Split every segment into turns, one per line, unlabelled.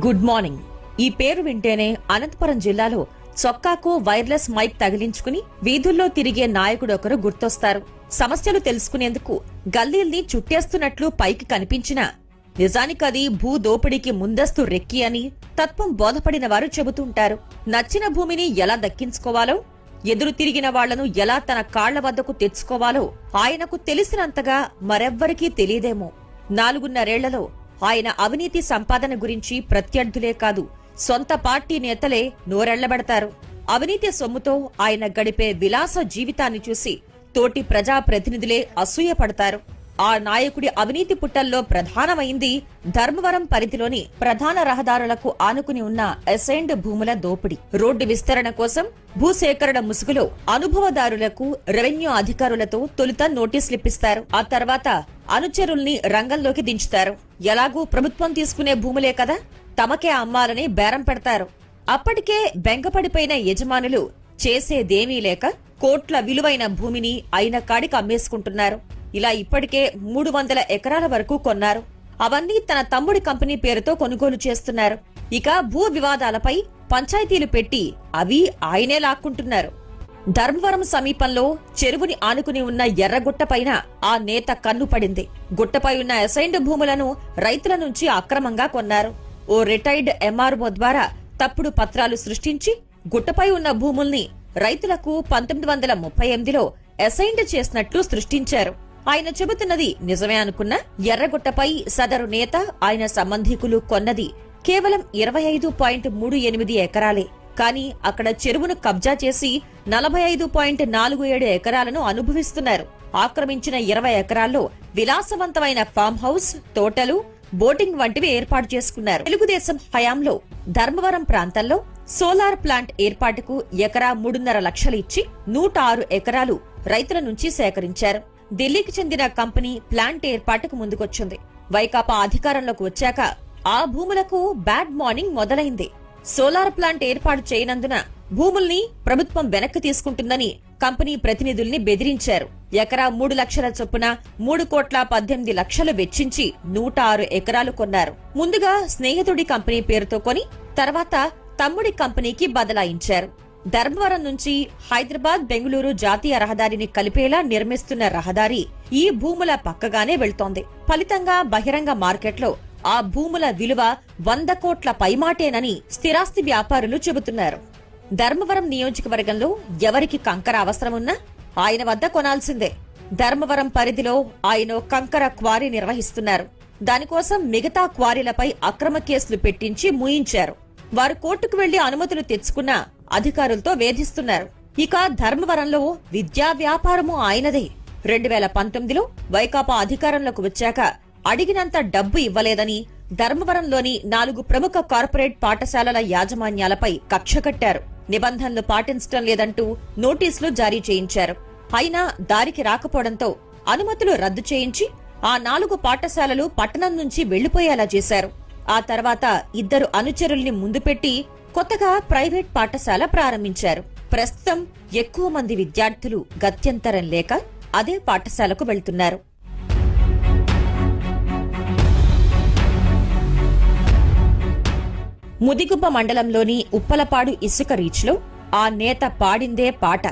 Good morning. ఈ పేరు వింటేనే అనంతపురం జిల్లాలో చొక్కాకు వైర్లెస్ మైక్ తగిలించుకుని వీధుల్లో తిరిగే నాయకుడొకరు గుర్తొస్తారు. సమస్యలు తెలుసుకునేందుకు గల్లీల్ని చుట్టేస్తున్నట్లు పైకి కనిపించినా నిజానికది భూదోపిడీకి ముందస్తు రెక్కి అని తత్వం బోధపడిన వారు చెబుతుంటారు. నచ్చిన భూమిని ఎలా దక్కించుకోవాలో, ఎదురు తిరిగిన వాళ్లను ఎలా తన కాళ్ల వద్దకు తెచ్చుకోవాలో ఆయనకు తెలిసినంతగా మరెవ్వరికీ తెలియదేమో. 4.5 ఏళ్లలో ఆయన అవినీతి సంపాదన గురించి ప్రత్యర్థులే కాదు, సొంత పార్టీ నేతలే నోరెళ్లబెడతారు. అవినీతి సొమ్ముతో ఆయన గడిపే విలాస జీవితాన్ని చూసి తోటి ప్రజాప్రతినిధులే అసూయపడతారు. ఆ నాయకుడి అవినీతి పుట్టల్లో ప్రధానమైంది ధర్మవరం పరిధిలోని ప్రధాన రహదారులకు ఆనుకుని ఉన్న అసైన్డ్ భూముల దోపిడీ. రోడ్డు విస్తరణ కోసం భూసేకరణ ముసుగులో అనుభవదారులకు రెవెన్యూ అధికారులతో తొలుత నోటీసులిప్పిస్తారు. ఆ తర్వాత అనుచరుల్ని రంగంలోకి దించుతారు. ఎలాగూ ప్రభుత్వం తీసుకునే భూములే కదా, తమకే అమ్మాలని బేరం పెడతారు. అప్పటికే బెంగపడిపోయిన యజమానులు చేసేదేమీ లేక కోట్ల విలువైన భూమిని అయిన కాడికి అమ్మేసుకుంటున్నారు. ఇలా ఇప్పటికే 300 ఎకరాల వరకు కొన్నారు. అవన్నీ తన తమ్ముడి కంపెనీ పేరుతో కొనుగోలు చేస్తున్నారు. ఇక భూ వివాదాలపై పంచాయతీలు పెట్టి అవి ఆయనే లాక్కుంటున్నారు. ధర్మవరం సమీపంలో చెరువుని ఆనుకుని ఉన్న ఎర్రగుట్టపైన ఆ నేత కన్ను పడింది. గుట్టపై ఉన్న అసైన్డ్ భూములను రైతుల నుంచి అక్రమంగా కొన్నారు. ఓ రిటైర్డ్ ఎంఆర్ఓ ద్వారా తప్పుడు పత్రాలు సృష్టించి గుట్టపై ఉన్న భూముల్ని రైతులకు 1938లో అసైన్డ్ చేసినట్లు సృష్టించారు. ఆయన చెబుతున్నది నిజమే అనుకున్నా ఎర్రగుట్టపై సదరు నేత ఆయన సంబంధికులు కొన్నది కేవలం 25.38 ఎకరాలే. కానీ అక్కడ చెరువును కబ్జా చేసి 45.47 ఎకరాలను అనుభవిస్తున్నారు. ఆక్రమించిన 20 ఎకరాల్లో విలాసవంతమైన ఫామ్ హౌస్, తోటలు, బోటింగ్ వంటివి ఏర్పాటు చేసుకున్నారు. తెలుగుదేశం హయాంలో ధర్మవరం ప్రాంతంలో సోలార్ ప్లాంట్ ఏర్పాటుకు ఎకరా 3.5 లక్షలు ఇచ్చి 106 ఎకరాలు రైతుల నుంచి సేకరించారు. ఢిల్లీకి చెందిన కంపెనీ ప్లాంట్ ఏర్పాటుకు ముందుకొచ్చింది. వైకాపా అధికారంలోకి వచ్చాక ఆ భూములకు బ్యాడ్ మార్నింగ్ మొదలైంది. సోలార్ ప్లాంట్ ఏర్పాటు చేయనందున భూముల్ని ప్రభుత్వం వెనక్కి తీసుకుంటుందని కంపెనీ ప్రతినిధుల్ని బెదిరించారు. ఎకరా 3 లక్షల చొప్పున 3.18 కోట్లు వెచ్చించి 106 ఎకరాలు కొన్నారు. ముందుగా స్నేహితుడి కంపెనీ పేరుతో కొని తర్వాత తమ్ముడి కంపెనీకి బదలాయించారు. ధర్మవరం నుంచి హైదరాబాద్, బెంగళూరు జాతీయ రహదారిని కలిపేలా నిర్మిస్తున్న రహదారి ఈ భూముల పక్కగానే వెళ్తోంది. ఫలితంగా బహిరంగ మార్కెట్లో ఆ భూముల విలువ 100 కోట్ల పైమాటేనని స్థిరాస్తి వ్యాపారులు చెబుతున్నారు. ధర్మవరం నియోజకవర్గంలో ఎవరికి కంకర అవసరమున్నా ఆయన వద్ద కొనాల్సిందే. ధర్మవరం పరిధిలో ఆయన కంకర క్వారీ నిర్వహిస్తున్నారు. దానికోసం మిగతా క్వారీలపై అక్రమ కేసులు పెట్టించి మూయించారు. వారు కోర్టుకు వెళ్లి అనుమతులు తెచ్చుకున్నా అధికారులతో వేధిస్తున్నారు. ఇక ధర్మవరంలో విద్యా వ్యాపారము ఆయనదే. 2019లో వైకాపా అధికారంలోకి వచ్చాక అడిగినంత డబ్బు ఇవ్వలేదని ధర్మవరంలోని 4 ప్రముఖ కార్పొరేట్ పాఠశాలల యాజమాన్యాలపై కక్ష కట్టారు. నిబంధనలు పాటించడం లేదంటూ నోటీసులు జారీ చేయించారు. అయినా దారికి రాకపోవడంతో అనుమతులు రద్దు చేయించి ఆ 4 పాఠశాలలు పట్టణం నుంచి వెళ్లిపోయేలా చేశారు. ఆ తర్వాత 2 అనుచరుల్ని ముందు పెట్టి కొత్తగా ప్రైవేట్ పాఠశాల ప్రారంభించారు. ప్రస్తుతం ఎక్కువ మంది విద్యార్థులు గత్యంతరం లేక అదే పాఠశాలకు వెళ్తున్నారు. ముదిగుబ్బ మండలంలోని ఉప్పలపాడు ఇసుక రీచ్లో ఆ నేత పాడిందే పాట.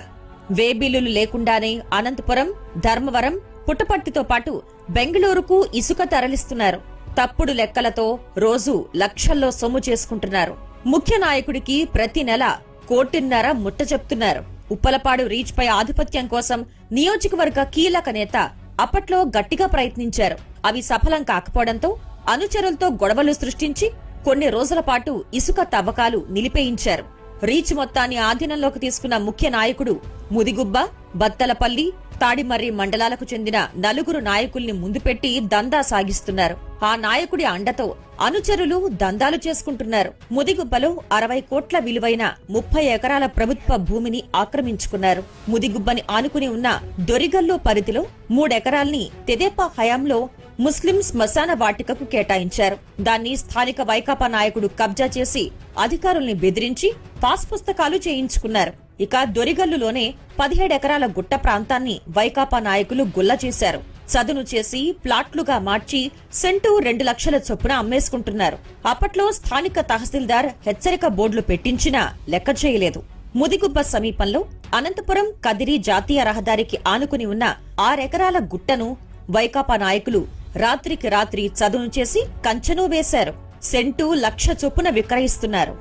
వేబిల్లులు లేకుండానే అనంతపురం, ధర్మవరం, పుట్టపర్తితో పాటు బెంగళూరుకు ఇసుక తరలిస్తున్నారు. తప్పుడు లెక్కలతో రోజు లక్షల్లో సొమ్ము చేసుకుంటున్నారు. ముఖ్య నాయకుడికి ప్రతి నెల 1.5 కోట్ల ముట్ట చెప్తున్నారు. ఉప్పలపాడు రీచ్ పై ఆధిపత్యం కోసం నియోజకవర్గ కీలక నేత అప్పట్లో గట్టిగా ప్రయత్నించారు. అవి సఫలం కాకపోవడంతో అనుచరులతో గొడవలు సృష్టించి కొన్ని రోజుల పాటు ఇసుక తవ్వకాలు నిలిపేయించారు. రీచ్ మొత్తాన్ని ఆధీనంలోకి తీసుకున్న ముఖ్య నాయకుడు ముదిగుబ్బ, బత్తలపల్లి, తాడిమర్రి మండలాలకు చెందిన 4 నాయకుల్ని ముందు పెట్టి దందా సాగిస్తున్నారు. ఆ నాయకుడి అండతో అనుచరులు దందాలు చేసుకుంటున్నారు. ముదిగుబ్బలో 60 కోట్ల విలువైన 30 ఎకరాల ప్రభుత్వ భూమిని ఆక్రమించుకున్నారు. ముదిగుబ్బని ఆనుకుని ఉన్న దొరిగల్లు పరిధిలో 3 ఎకరాల్ని తెదేపా హయాంలో ముస్లిం శ్మశాన వాటికకు కేటాయించారు. దాన్ని స్థానిక వైకాపా నాయకుడు కబ్జా చేసి అధికారుల్ని బెదిరించి పాస్ పుస్తకాలు చేయించుకున్నారు. ఇక దొరిగల్లులోనే 17 ఎకరాల గుట్ట ప్రాంతాన్ని వైకాపా నాయకులు గుల్ల చేశారు. చదును చేసి ప్లాట్లుగా మార్చి సెంటు 2 లక్షల చొప్పున అమ్మేసుకుంటున్నారు. అప్పట్లో స్థానిక తహసీల్దార్ హెచ్చరిక బోర్డులు పెట్టించినా లెక్క చేయలేదు. ముదిగుబ్బ సమీపంలో అనంతపురం కదిరి జాతీయ రహదారికి ఆనుకుని ఉన్న 6 ఎకరాల గుట్టను వైకాపా నాయకులు రాత్రికి రాత్రి చదును చేసి కంచెను వేశారు. సెంటు 1,00,000 చొప్పున విక్రయిస్తున్నారు.